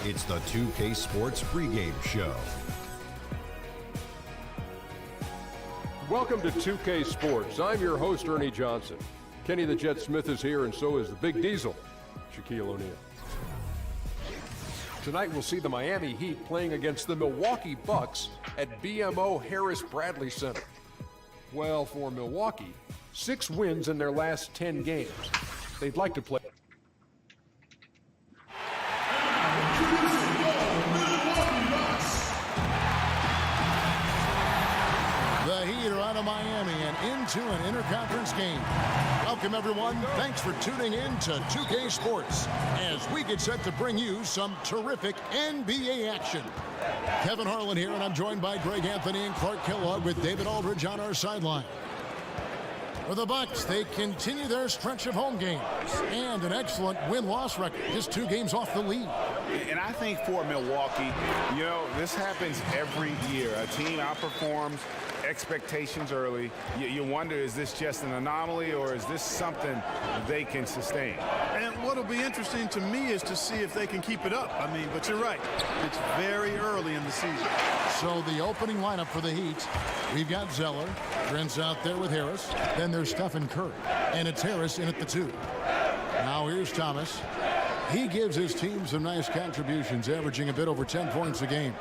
It's the 2K Sports pregame show. Welcome to 2K Sports. I'm your host, Ernie Johnson. Kenny the Jet Smith is here, and so is the Big Diesel, Shaquille O'Neal. Tonight we'll see the Miami Heat playing against the Milwaukee Bucks at BMO Harris Bradley Center. Well, for Milwaukee, 6 wins in their last 10 games. They'd like to play. The Heat are out of Miami and into an interconference game. Welcome, everyone. Thanks for tuning in to 2K Sports as we get set to bring you some terrific NBA action. Kevin Harlan here, and I'm joined by Greg Anthony and Clark Kellogg with David Aldridge on our sideline. For the Bucks, they continue their stretch of home games and an excellent win-loss record, just 2 games off the lead. And I think for Milwaukee, this happens every year. A team outperforms expectations early. You wonder, is this just an anomaly or is this something they can sustain? And what'll be interesting to me is to see if they can keep it up. But you're right. It's very early in the season. So the opening lineup for the Heat, we've got Zeller, Prince out there with Harris. Then there's Stephen Curry, and it's Harris in at the 2. Now here's Thomas. He gives his team some nice contributions, averaging a bit over 10 points a game.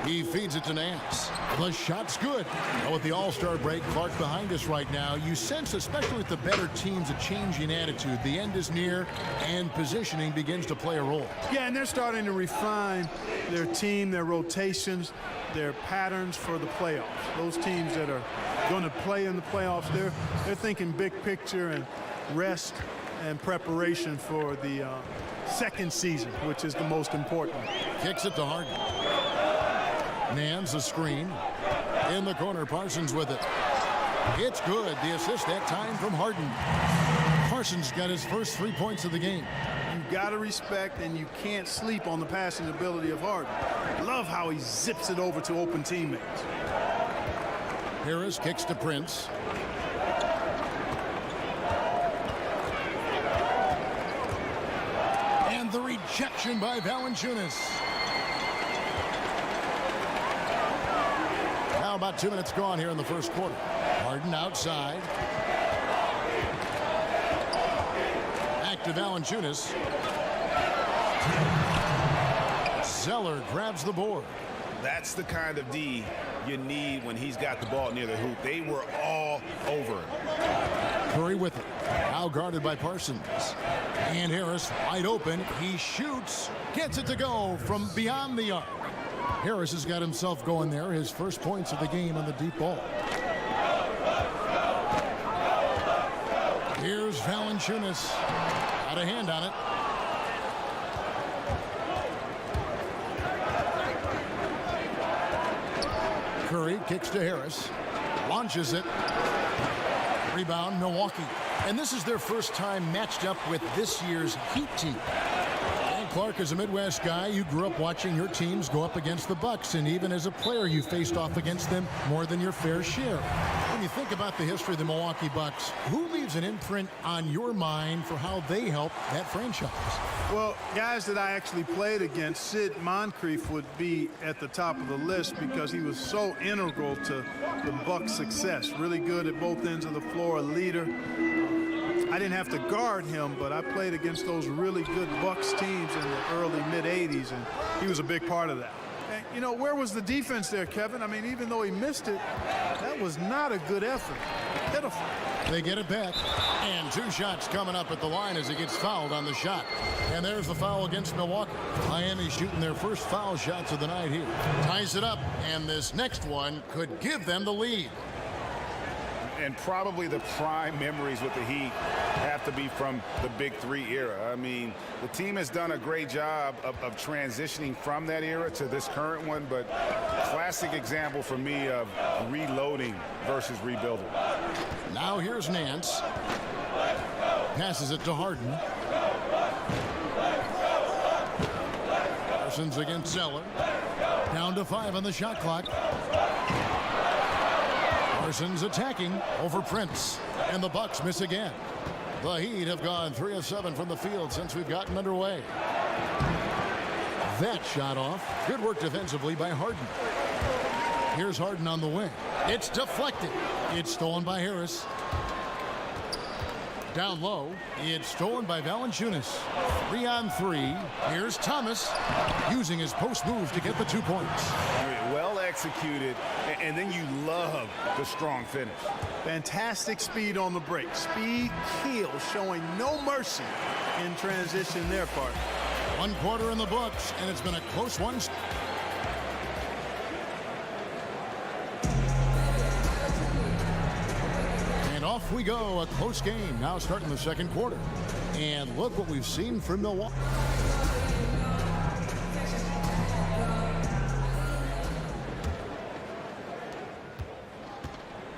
He feeds it to Nance. The shot's good. Now with the All-Star break, Clark, behind us right now, you sense, especially with the better teams, a change in attitude. The end is near, and positioning begins to play a role. Yeah, and they're starting to refine their team, their rotations, their patterns for the playoffs. Those teams that are going to play in the playoffs, they're thinking big picture and rest and preparation for the second season, which is the most important. Kicks it to Harden. Nance a screen. In the corner, Parsons with it. It's good. The assist that time from Harden. Parsons got his first 3 points of the game. You've got to respect, and you can't sleep on the passing ability of Harden. Love how he zips it over to open teammates. Harris kicks to Prince. And the rejection by Valanciunas. Now about 2 minutes gone here in the first quarter. Harden outside. Back to Valanciunas. Zeller grabs the board. That's the kind of D you need when he's got the ball near the hoop. They were all over him. Curry with it. Now guarded by Parsons. And Harris wide open. He shoots. Gets it to go from beyond the arc. Harris has got himself going there. His first points of the game on the deep ball. Here's Valanciunas. Got a hand on it. Curry kicks to Harris. Launches it. Rebound, Milwaukee. And this is their first time matched up with this year's Heat team. And Clark, is a Midwest guy, you grew up watching your teams go up against the Bucks, and even as a player, you faced off against them more than your fair share. When you think about the history of the Milwaukee Bucks, who leaves an imprint on your mind for how they help that franchise? Well, guys that I actually played against, Sid Moncrief would be at the top of the list because he was so integral to the Bucks' success. Really good at both ends of the floor, a leader. I didn't have to guard him, but I played against those really good Bucks teams in the early, mid-'80s, and he was a big part of that. And, where was the defense there, Kevin? Even though he missed it, that was not a good effort. Pitiful. They get it back, and 2 shots coming up at the line as he gets fouled on the shot. And there's the foul against Milwaukee. Miami shooting their first foul shots of the night here. Ties it up, and this next one could give them the lead. And probably the prime memories with the Heat have to be from the Big 3 era. The team has done a great job of transitioning from that era to this current one, but classic example for me of reloading versus rebuilding. Now here's Nance. Passes it to Harden. Parsons against Zeller. Down to 5 on the shot clock. Parsons attacking over Prince, and the Bucks miss again. The Heat have gone 3 of 7 from the field since we've gotten underway. that shot off. Good work defensively by Harden. Here's Harden on the wing. It's deflected. It's stolen by Harris. Down low, it's stolen by Valanciunas. 3-on-3. Here's Thomas using his post move to get the 2 points. Well executed, and then you love the strong finish. Fantastic speed on the break. Speed kills, showing no mercy in transition their part. 1 quarter in the books, and it's been a close one. Off we go, a close game now starting the second quarter. And look what we've seen from Milwaukee.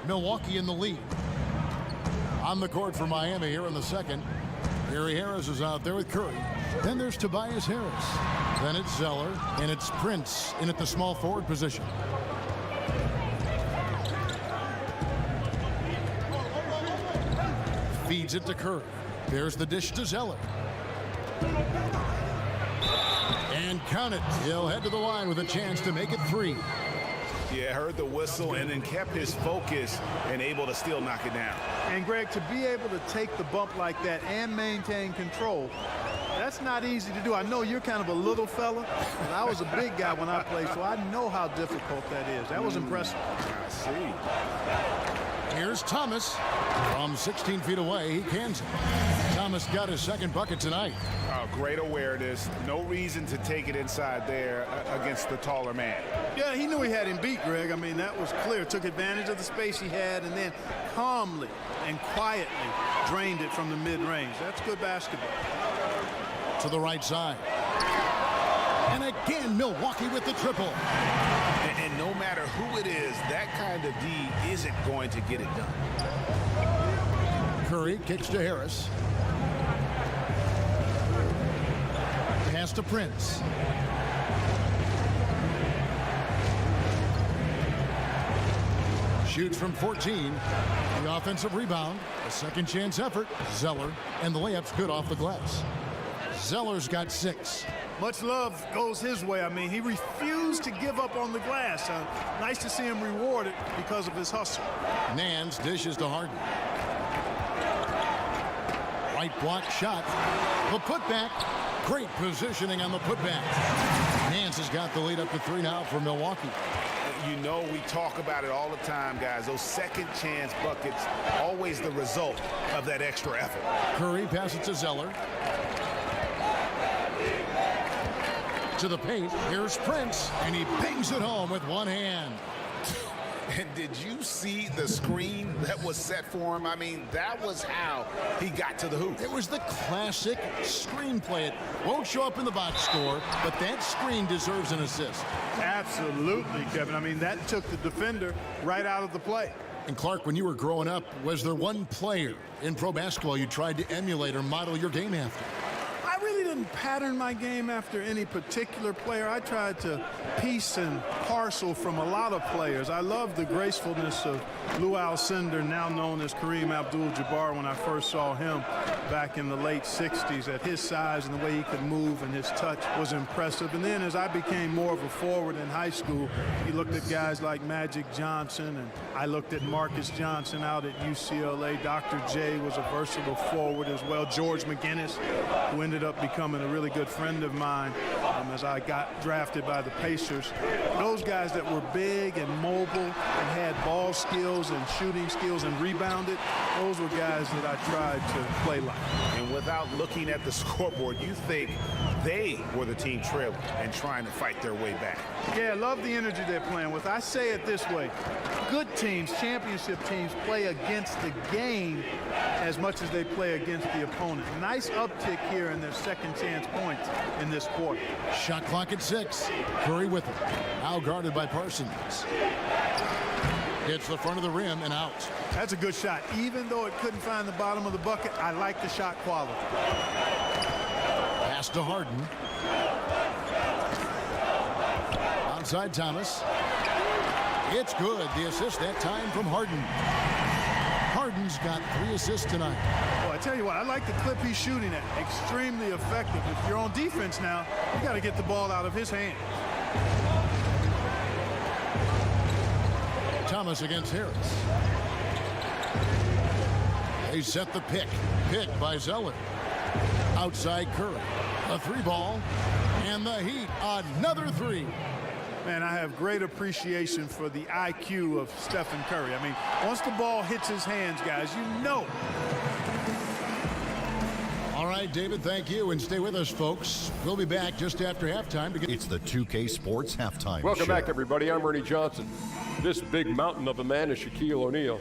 Milwaukee in the lead. On the court for Miami here in the second. Gary Harris is out there with Curry. Then there's Tobias Harris. Then it's Zeller, and it's Prince in at the small forward position. Feeds it to Curry. There's the dish to Zeller. And count it. He'll head to the line with a chance to make it 3. Yeah, heard the whistle and then kept his focus and able to still knock it down. And Greg, to be able to take the bump like that and maintain control, that's not easy to do. I know you're kind of a little fella, and I was a big guy when I played, so I know how difficult that is. That was impressive. I see. Here's Thomas. From 16 feet away, he cans it. Thomas got his second bucket tonight. Great awareness. No reason to take it inside there against the taller man. Yeah, he knew he had him beat, Greg. I mean, that was clear. Took advantage of the space he had and then calmly and quietly drained it from the mid-range. That's good basketball. To the right side. And again, Milwaukee with the triple. And no matter who it is, that kind of D isn't going to get it done. Curry kicks to Harris. Pass to Prince. Shoots from 14. The offensive rebound. A second chance effort. Zeller. And the layup's good off the glass. Zeller's got 6. Much love goes his way. I mean, he refused to give up on the glass. Nice to see him rewarded because of his hustle. Nance dishes to Harden. Right block shot. The putback. Great positioning on the putback. Nance has got the lead up to 3 now for Milwaukee. You know, we talk about it all the time, guys. Those second chance buckets, always the result of that extra effort. Curry passes to Zeller. To the paint. Here's Prince, and he bangs it home with one hand. And did you see the screen that was set for him? I mean, that was how he got to the hoop. It was the classic screen play. It won't show up in the box score, but that screen deserves an assist. Absolutely, Kevin. I mean, that took the defender right out of the play. And Clark, when you were growing up, was there one player in pro basketball you tried to emulate or model your game after? I really didn't pattern my game after any particular player. I tried to piece and parcel from a lot of players. I love the gracefulness of Lou Alcindor, now known as Kareem Abdul-Jabbar, when I first saw him back in the late 60s. At his size and the way he could move and his touch was impressive. And then as I became more of a forward in high school, you looked at guys like Magic Johnson, and I looked at Marcus Johnson out at UCLA. Dr. J was a versatile forward as well. George McGinnis, who ended up becoming a really good friend of mine as I got drafted by the Pacers. Those guys that were big and mobile and had ball skills and shooting skills and rebounded, those were guys that I tried to play like. And without looking at the scoreboard, you think they were the team trailing and trying to fight their way back. Yeah, I love the energy they're playing with. I say it this way. Good teams, championship teams, play against the game as much as they play against the opponent. Nice uptick here in their second chance points in this quarter. Shot clock at 6. Curry with it. Now guarded by Parsons. Hits the front of the rim and out. That's a good shot. Even though it couldn't find the bottom of the bucket, I like the shot quality. Pass to Harden. Outside Thomas. It's good. The assist that time from Harden. Harden Harden's got 3 assists tonight. Well, I tell you what, I like the clip he's shooting at. Extremely effective. If you're on defense now, you got to get the ball out of his hand. Thomas against Harris. They set the pick. Pick by Zeller. Outside Curry. A 3-ball. And the Heat, another 3. Man, I have great appreciation for the IQ of Stephen Curry. I mean, once the ball hits his hands, guys, you know. All right, David, thank you. And stay with us, folks. We'll be back just after halftime. It's the 2K Sports Halftime Welcome Show. back, everybody. I'm Ernie Johnson. This big mountain of a man is Shaquille O'Neal,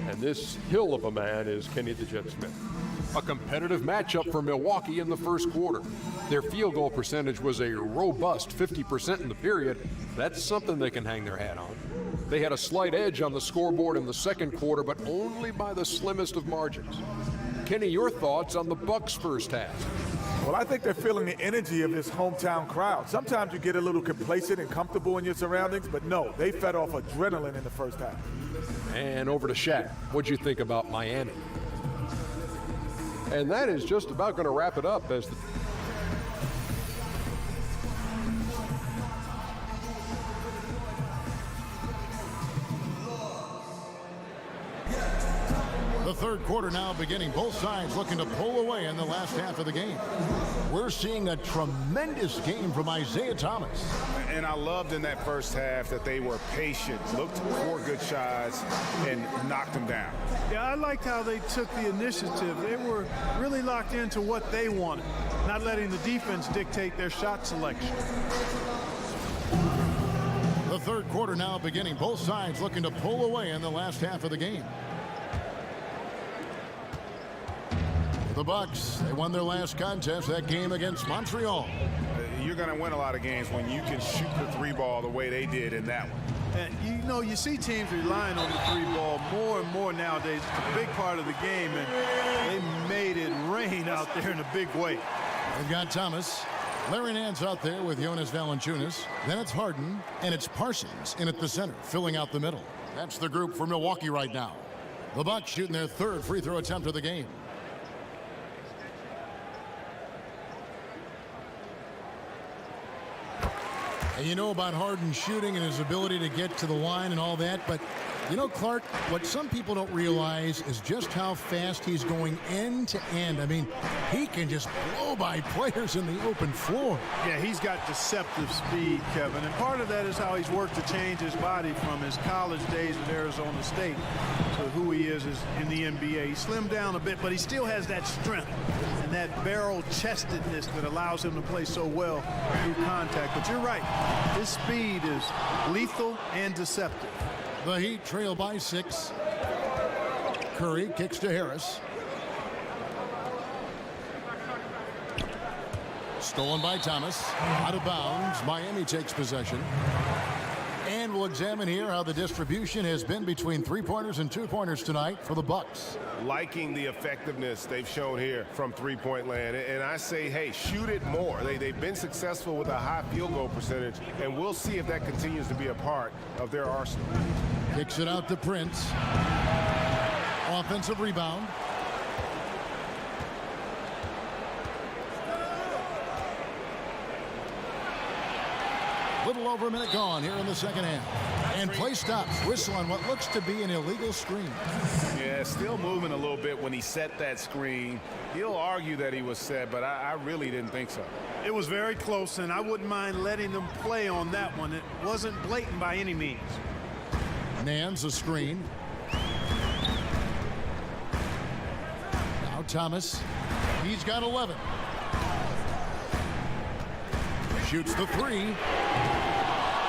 and this hill of a man is Kenny the Jet Smith. A competitive matchup for Milwaukee in the first quarter. Their field goal percentage was a robust 50% in the period. That's something they can hang their hat on. They had a slight edge on the scoreboard in the second quarter, but only by the slimmest of margins. Kenny, your thoughts on the Bucks' first half? Well, I think they're feeling the energy of this hometown crowd. Sometimes you get a little complacent and comfortable in your surroundings, but no, they fed off adrenaline in the first half. And over to Shaq. What'd you think about Miami? And that is just about going to wrap it up as the The third quarter now beginning. Both sides looking to pull away in the last half of the game. We're seeing a tremendous game from Isaiah Thomas. And I loved in that first half that they were patient, looked for good shots, and knocked them down. Yeah, I liked how they took the initiative. They were really locked into what they wanted, not letting the defense dictate their shot selection. The third quarter now beginning. Both sides looking to pull away in the last half of the game. The Bucks, they won their last contest, that game against Montreal. You're going to win a lot of games when you can shoot the 3-ball the way they did in that one. And you know, you see teams relying on the 3-ball more and more nowadays. It's a big part of the game, and they made it rain out there in a big way. They've got Thomas. Larry Nance out there with Jonas Valanciunas. Then it's Harden, and it's Parsons in at the center, filling out the middle. That's the group for Milwaukee right now. The Bucks shooting their third free throw attempt of the game. And you know about Harden shooting and his ability to get to the line and all that, but you know, Clark, what some people don't realize is just how fast he's going end to end. I mean, he can just blow by players in the open floor. Yeah, he's got deceptive speed, Kevin, and part of that is how he's worked to change his body from his college days at Arizona State to who he is in the NBA. He slimmed down a bit, but he still has that strength and that barrel-chestedness that allows him to play so well through contact. But you're right, his speed is lethal and deceptive. The Heat trail by 6. Curry kicks to Harris. Stolen by Thomas. Out of bounds. Miami takes possession. And we'll examine here how the distribution has been between 3-pointers and 2-pointers tonight for the Bucks. Liking the effectiveness they've shown here from three-point land. And I say, hey, shoot it more. They've been successful with a high field goal percentage, and we'll see if that continues to be a part of their arsenal. Kicks it out to Prince. Offensive rebound. Little over a minute gone here in the second half. And play stops. Whistle on what looks to be an illegal screen. Yeah, still moving a little bit when he set that screen. He'll argue that he was set, but I really didn't think so. It was very close, and I wouldn't mind letting them play on that one. It wasn't blatant by any means. Nance a screen. Now Thomas. He's got 11. Shoots the 3.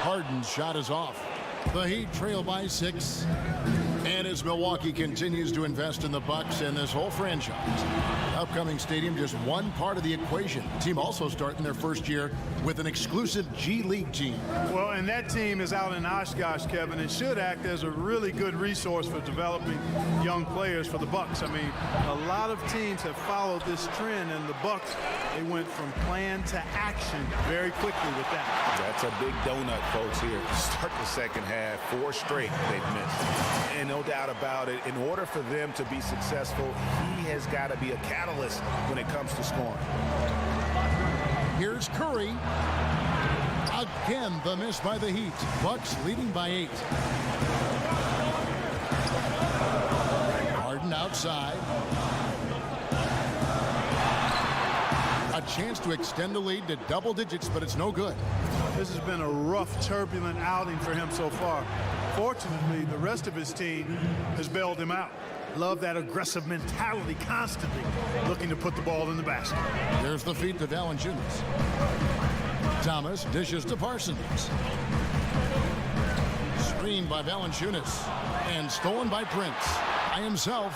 Harden's shot is off. The Heat trail by 6. And as Milwaukee continues to invest in the Bucks and this whole franchise, upcoming stadium just one part of the equation. The team also starting their first year with an exclusive G League team. Well, and that team is out in Oshkosh, Kevin, and should act as a really good resource for developing young players for the Bucks. I mean, a lot of teams have followed this trend, and the Bucks, they went from plan to action very quickly with that. That's a big donut, folks, here to start the second half. have 4 straight they've missed. And no doubt about it, in order for them to be successful, he has got to be a catalyst when it comes to scoring. Here's Curry. Again, the miss by the Heat. Bucks leading by 8. Harden outside. A chance to extend the lead to double digits, but it's no good. This has been a rough, turbulent outing for him so far. Fortunately, the rest of his team has bailed him out. Love that aggressive mentality, constantly looking to put the ball in the basket. There's the feed to Valanciunas. Thomas dishes to Parsons. Screened by Valanciunas and stolen by Prince. By himself.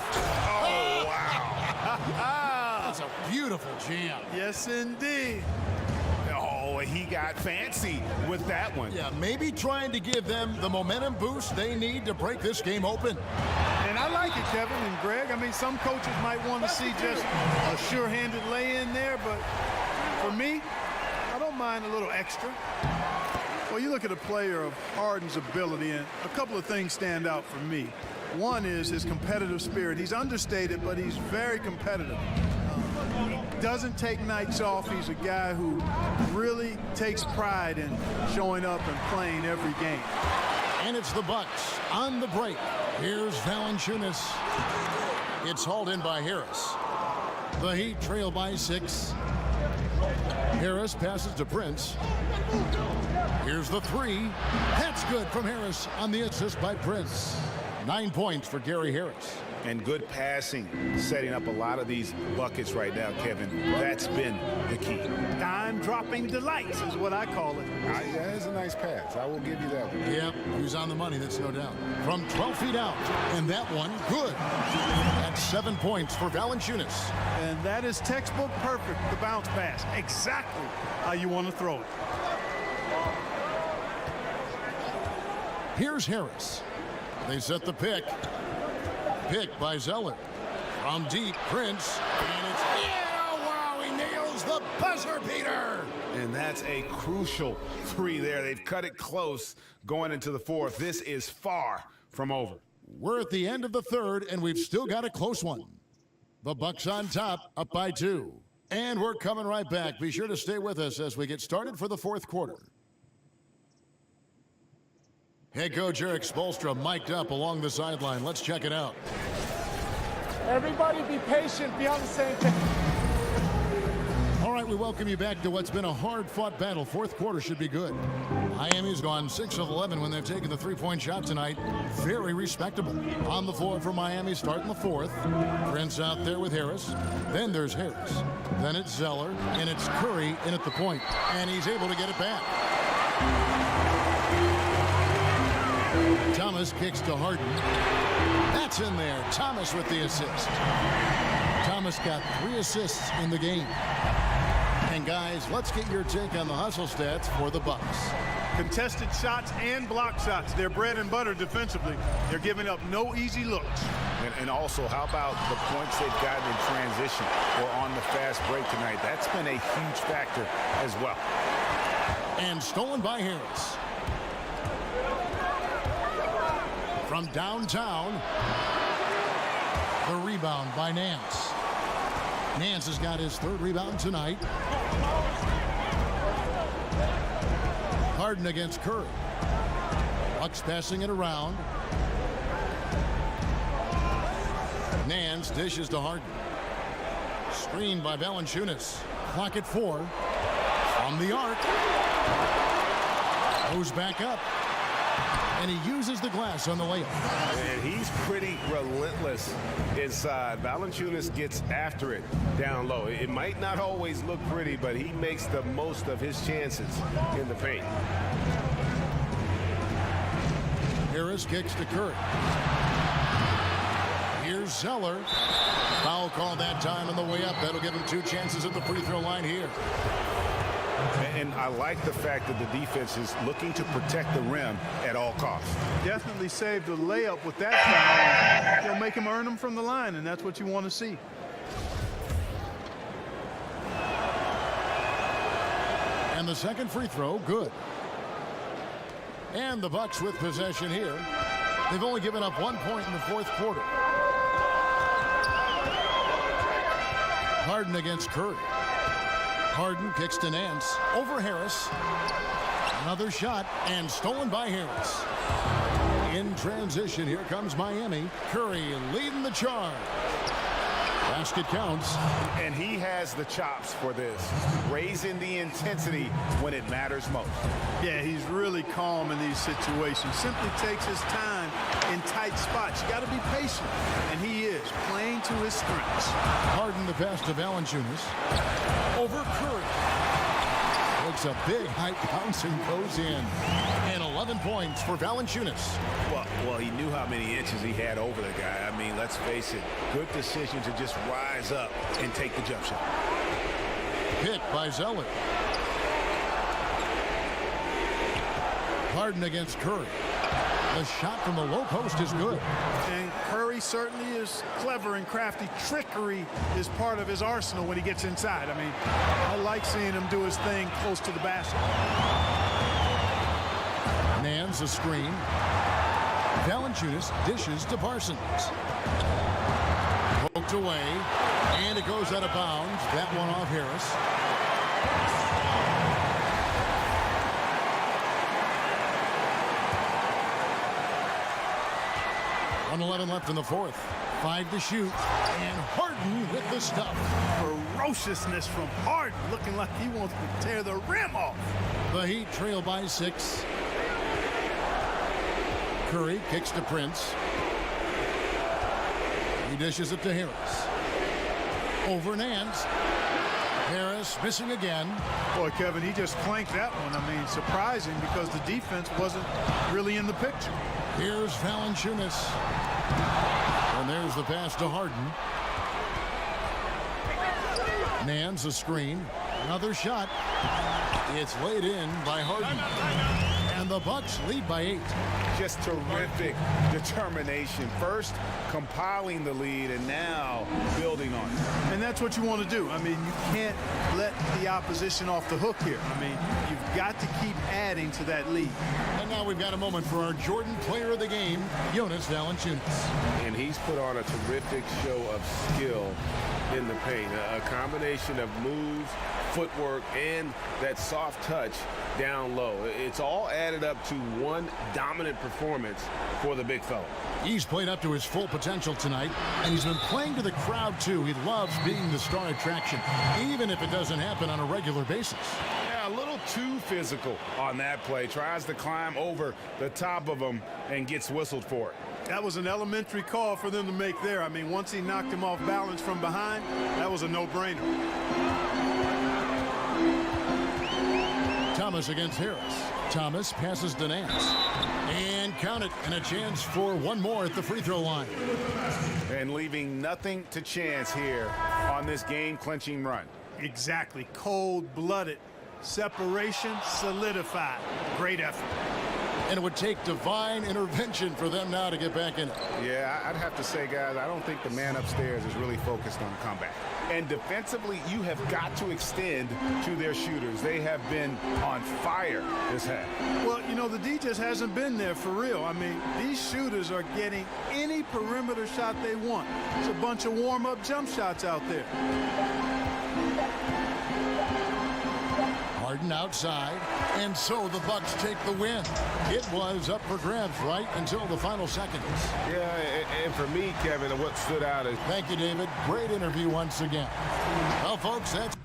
Oh, wow. That's a beautiful jam. Yes, indeed. Oh, he got fancy with that one. Yeah, maybe trying to give them the momentum boost they need to break this game open. And I like it, Kevin and Greg. I mean, some coaches might want to see just a sure-handed lay-in there, but for me, I don't mind a little extra. Well, you look at a player of Harden's ability, and a couple of things stand out for me. One is his competitive spirit. He's understated, but he's very competitive. He doesn't take nights off. He's a guy who really takes pride in showing up and playing every game. And it's the Bucks on the break. Here's Valanciunas. It's hauled in by Harris. The Heat trail by 6. Harris passes to Prince. Here's the 3. That's good from Harris on the assist by Prince. 9 points for Gary Harris. And good passing, setting up a lot of these buckets right now, Kevin. That's been the key. Dime-dropping delights is what I call it. That is a nice pass. I will give you that one. Yep, he was on the money, that's no doubt. From 12 feet out, and that one, good. That's 7 points for Valanciunas. And that is textbook perfect, the bounce pass. Exactly how you want to throw it. Here's Harris. They set the pick. Pick by Zeller. From deep, Prince. And it's, wow, he nails the buzzer beater. And that's a crucial 3 there. They've cut it close going into the 4th. This is far from over. We're at the end of the 3rd, and we've still got a close one. The Bucks on top, up by 2. And we're coming right back. Be sure to stay with us as we get started for the 4th quarter. Head coach Eric Spoelstra mic'd up along the sideline. Let's check it out. Everybody be patient, be on the same page. All right, we welcome you back to what's been a hard-fought battle. 4th quarter should be good. Miami's gone 6 of 11 when they've taken the 3-point shot tonight. Very respectable. On the floor for Miami starting the 4th. Prince out there with Harris. Then there's Harris. Then it's Zeller. And it's Curry in at the point. And he's able to get it back. Thomas kicks to Harden. That's in there. Thomas with the assist. Thomas got 3 assists in the game. And guys, let's get your take on the hustle stats for the Bucks. Contested shots and block shots. They're bread and butter defensively. They're giving up no easy looks. And also, how about the points they've gotten in transition or on the fast break tonight? That's been a huge factor as well. And stolen by Harris. From downtown, the rebound by Nance. Nance has got his 3rd rebound tonight. Harden against Curry. Bucks passing it around. Nance dishes to Harden. Screened by Valanciunas. Clock at 4. From the arc. Goes back up. And he uses the glass on the layup. And he's pretty relentless inside. Valanciunas gets after it down low. It might not always look pretty, but he makes the most of his chances in the paint. Harris kicks to Curry. Here's Zeller. Foul call that time on the way up. That'll give him 2 chances at the free throw line here. And I like the fact that the defense is looking to protect the rim at all costs. Definitely saved a layup with that foul. You'll make him earn them from the line, and that's what you want to see. And the second free throw, good. And the Bucks with possession here. They've only given up 1 point in the fourth quarter. Harden against Curry. Harden kicks to Nance. Over Harris. Another shot and stolen by Harris. In transition, here comes Miami. Curry leading the charge. Basket counts. And he has the chops for this, raising the intensity when it matters most. Yeah, he's really calm in these situations. Simply takes his time in tight spots. You got to be patient, and he is playing to his strengths. Harden the pass to Valanciunas. Over Curry. Takes a big high bounce and goes in. And 11 points for Valanciunas. Well, he knew how many inches he had over the guy. I mean, let's face it, good decision to just rise up and take the jump shot. Hit by Zeller. Harden against Curry. The shot from the low post is good. And Curry certainly is clever and crafty. Trickery is part of his arsenal when he gets inside. I mean, I like seeing him do his thing close to the basket. Nance a screen. Valanciunas dishes to Parsons. Poked away. And it goes out of bounds. That one off Harris. .11 left in the fourth. 5 to shoot. And Harden with the stuff. Ferociousness from Harden, looking like he wants to tear the rim off. The Heat trail by 6. Curry kicks to Prince. He dishes it to Harris. Over Nance. Harris missing again. Boy, Kevin, he just clanked that one. I mean, surprising because the defense wasn't really in the picture. Here's Valanciunas. And there's the pass to Harden. Nance a screen. Another shot. It's laid in by Harden. And the Bucks lead by 8. Just terrific determination. First, compiling the lead, and now building on it. And that's what you want to do. I mean, you can't let the opposition off the hook here. I mean, you've got to keep adding to that lead. And now we've got a moment for our Jordan player of the game, Jonas Valanciunas. And he's put on a terrific show of skill in the paint. A combination of moves, footwork, and that soft touch down low. It's all added up to one dominant performance for the big fella. He's played up to his full potential tonight, and he's been playing to the crowd, too. He loves being the star attraction, even if it doesn't happen on a regular basis. Yeah, a little too physical on that play. Tries to climb over the top of him and gets whistled for it. That was an elementary call for them to make there. I mean, once he knocked him off balance from behind, that was a no-brainer. Thomas against Harris. Thomas passes to Nance. And count it, and a chance for one more at the free throw line. And leaving nothing to chance here on this game-clinching run. Exactly. Cold-blooded. Separation solidified. Great effort. And it would take divine intervention for them now to get back in it. Yeah, I'd have to say, guys, I don't think the man upstairs is really focused on comeback. And defensively, you have got to extend to their shooters. They have been on fire this half. Well, you know, the D just hasn't been there for real. I mean, these shooters are getting any perimeter shot they want. It's a bunch of warm-up jump shots out there. Harden outside, and so the Bucks take the win. It was up for grabs right until the final seconds. Yeah, and for me, Kevin, what stood out is... Thank you, David. Great interview once again. Well, folks, that's...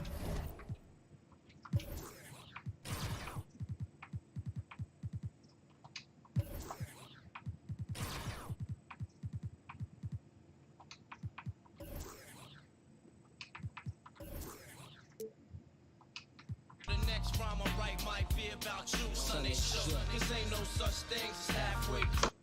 Might be about you, son, they shook. Cause ain't no such thing as halfway.